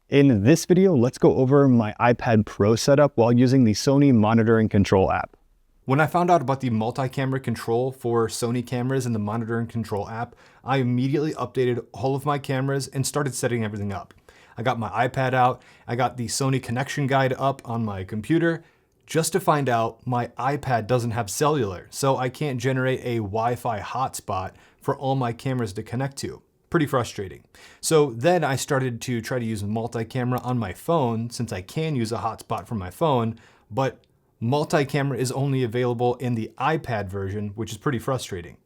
In this video, let's go over my iPad Pro setup while using the Sony Monitor Control app. When I found out about the multi-camera control for Sony cameras in the Monitor Control app, I immediately updated all of my cameras and started setting everything up. I got my iPad out, I got the Sony connection guide up on my computer, just to find out my iPad doesn't have cellular, so I can't generate a Wi-Fi hotspot for all my cameras to connect to. Pretty frustrating. So then I started to try to use multi-camera on my phone, since I can use a hotspot from my phone, but multi-camera is only available in the iPad version, which is pretty frustrating.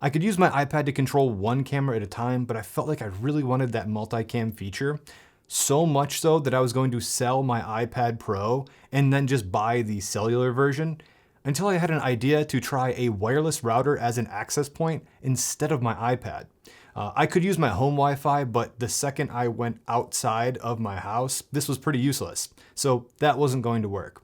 I could use my iPad to control one camera at a time, but I felt like I really wanted that multi-cam feature, so much so that I was going to sell my iPad Pro and then just buy the cellular version, until I had an idea to try a wireless router as an access point instead of my iPad. I could use my home Wi-Fi, but the second I went outside of my house, this was pretty useless, so that wasn't going to work.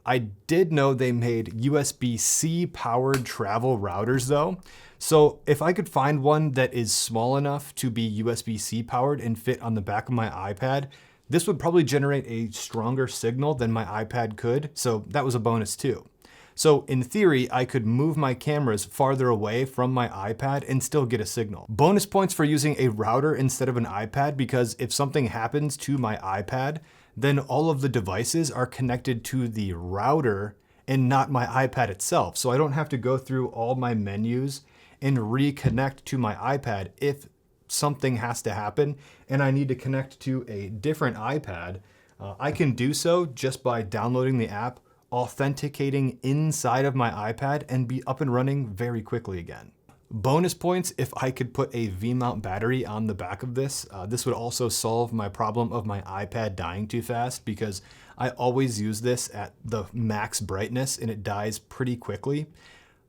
I did know they made USB-C powered travel routers though. So if I could find one that is small enough to be USB-C powered and fit on the back of my iPad, this would probably generate a stronger signal than my iPad could. So that was a bonus too. So in theory, I could move my cameras farther away from my iPad and still get a signal. Bonus points for using a router instead of an iPad, because if something happens to my iPad, then all of the devices are connected to the router and not my iPad itself. So I don't have to go through all my menus and reconnect to my iPad if something has to happen and I need to connect to a different iPad. I can do so just by downloading the app, authenticating inside of my iPad, and be up and running very quickly again. Bonus points if I could put a V-mount battery on the back of this. This would also solve my problem of my iPad dying too fast, because I always use this at the max brightness and it dies pretty quickly.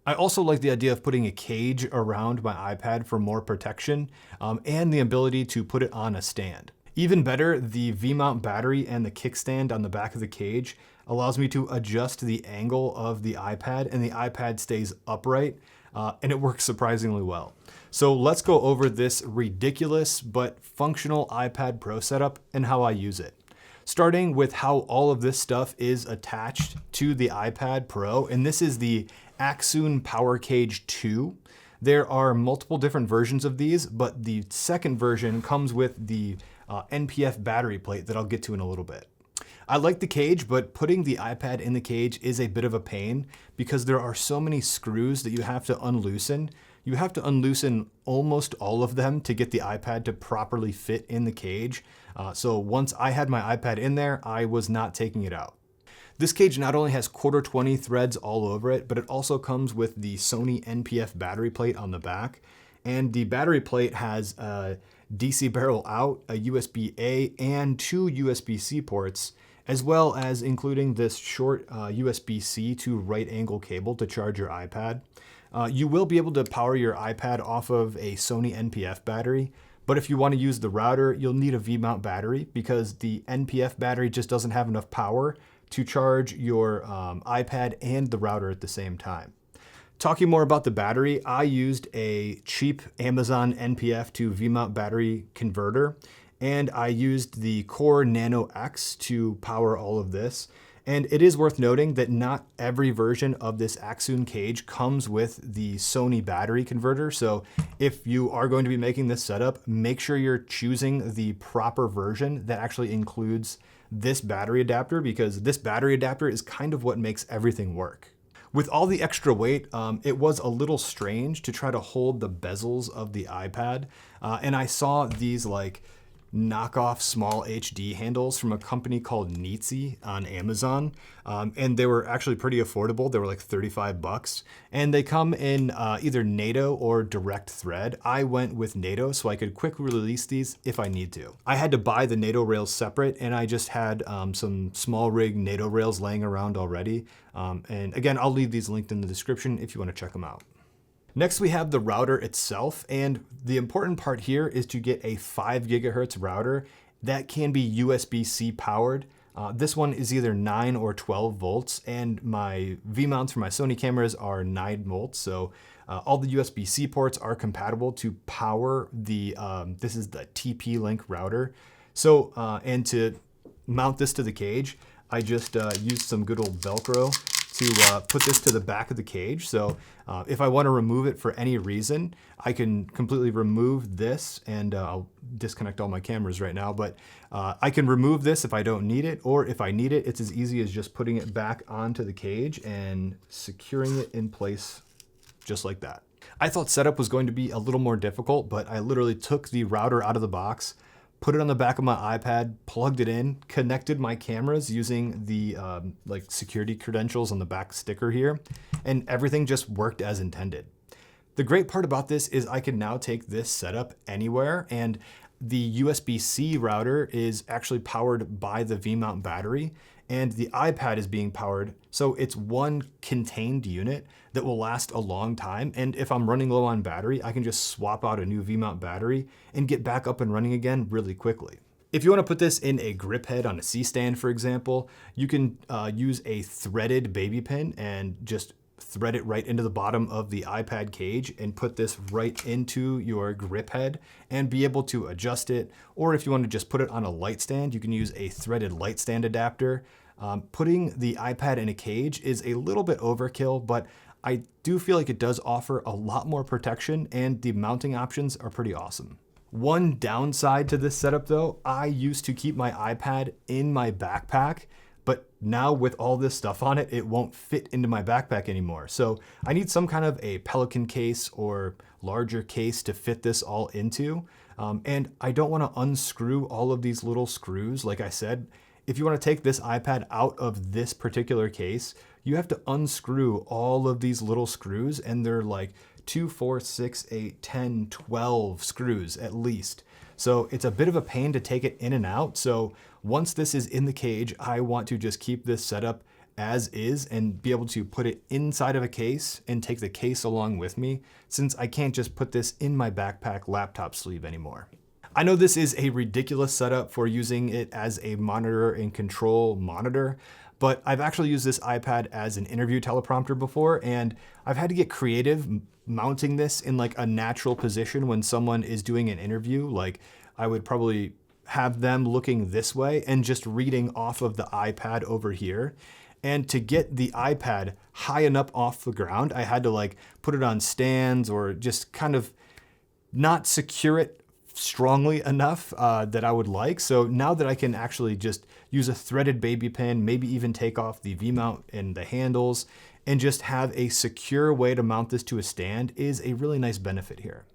I also like the idea of putting a cage around my iPad for more protection, and the ability to put it on a stand. Even better, the V-mount battery and the kickstand on the back of the cage allows me to adjust the angle of the iPad, and the iPad stays upright. And it works surprisingly well. So let's go over this ridiculous but functional iPad Pro setup and how I use it. Starting with how all of this stuff is attached to the iPad Pro, and this is the Axoon Power Cage 2. There are multiple different versions of these, but the second version comes with the NPF battery plate that I'll get to in a little bit. I like the cage, but putting the iPad in the cage is a bit of a pain because there are so many screws that you have to unloosen. You have to unloosen almost all of them to get the iPad to properly fit in the cage. So once I had my iPad in there, I was not taking it out. This cage not only has 1/4-20 threads all over it, but it also comes with the Sony NPF battery plate on the back. And the battery plate has a DC barrel out, a USB-A, and 2 USB-C ports, as well as including this short USB-C to right angle cable to charge your iPad. You will be able to power your iPad off of a Sony NPF battery, but if you want to use the router, you'll need a V-mount battery because the NPF battery just doesn't have enough power to charge your iPad and the router at the same time. Talking more about the battery, I used a cheap Amazon NPF to V-mount battery converter, and I used the Core Nano X to power all of this. And it is worth noting that not every version of this Axoon cage comes with the Sony battery converter. So if you are going to be making this setup, make sure you're choosing the proper version that actually includes this battery adapter, because this battery adapter is kind of what makes everything work. With all the extra weight, it was a little strange to try to hold the bezels of the iPad. And I saw these like knockoff small HD handles from a company called Knittel on Amazon. And they were actually pretty affordable. They were like $35. And they come in either NATO or direct thread. I went with NATO so I could quickly release these if I need to. I had to buy the NATO rails separate, and I just had some small rig NATO rails laying around already. And again, I'll leave these linked in the description if you want to check them out. Next, we have the router itself, and the important part here is to get a 5 gigahertz router that can be USB-C powered. This one is either 9 or 12 volts, and my V-mounts for my Sony cameras are 9 volts, so all the USB-C ports are compatible to power the, this is the TP-Link router. So, and to mount this to the cage, I just used some good old Velcro to put this to the back of the cage. So if I want to remove it for any reason, I can completely remove this, and I'll disconnect all my cameras right now, but I can remove this if I don't need it, or if I need it, it's as easy as just putting it back onto the cage and securing it in place just like that. I thought setup was going to be a little more difficult, but I literally took the router out of the box, put it on the back of my iPad, plugged it in, connected my cameras using the like security credentials on the back sticker here, and everything just worked as intended. The great part about this is I can now take this setup anywhere, and the USB-C router is actually powered by the V-mount battery, and the iPad is being powered, so it's one contained unit that will last a long time. And if I'm running low on battery, I can just swap out a new V-mount battery and get back up and running again really quickly. If you want to put this in a grip head on a C-stand, for example, you can use a threaded baby pin and just thread it right into the bottom of the iPad cage and put this right into your grip head and be able to adjust it. Or if you want to just put it on a light stand, you can use a threaded light stand adapter. Putting the iPad in a cage is a little bit overkill, but I do feel like it does offer a lot more protection, and the mounting options are pretty awesome. One downside to this setup though, I used to keep my iPad in my backpack, but now with all this stuff on it, it won't fit into my backpack anymore. So I need some kind of a Pelican case or larger case to fit this all into. And I don't want to unscrew all of these little screws. Like I said, if you want to take this iPad out of this particular case, you have to unscrew all of these little screws, and they're like 2, 4, 6, 8, 10, 12 screws at least. So it's a bit of a pain to take it in and out. So once this is in the cage, I want to just keep this setup as is and be able to put it inside of a case and take the case along with me, since I can't just put this in my backpack laptop sleeve anymore. I know this is a ridiculous setup for using it as a monitor and control monitor, but I've actually used this iPad as an interview teleprompter before, and I've had to get creative mounting this in like a natural position when someone is doing an interview. Like I would probably have them looking this way and just reading off of the iPad over here. And to get the iPad high enough off the ground, I had to like put it on stands or just kind of not secure it strongly enough that I would like. So now that I can actually just use a threaded baby pin, maybe even take off the V-mount and the handles, and just have a secure way to mount this to a stand is a really nice benefit here.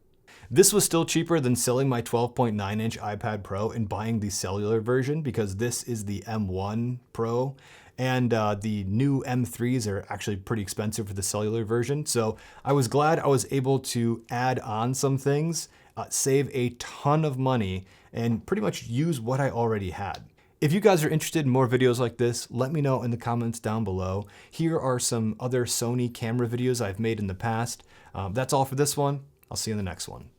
This was still cheaper than selling my 12.9-inch iPad Pro and buying the cellular version, because this is the M1 Pro, and the new M3s are actually pretty expensive for the cellular version. So I was glad I was able to add on some things, save a ton of money, and pretty much use what I already had. If you guys are interested in more videos like this, let me know in the comments down below. Here are some other Sony camera videos I've made in the past. That's all for this one. I'll see you in the next one.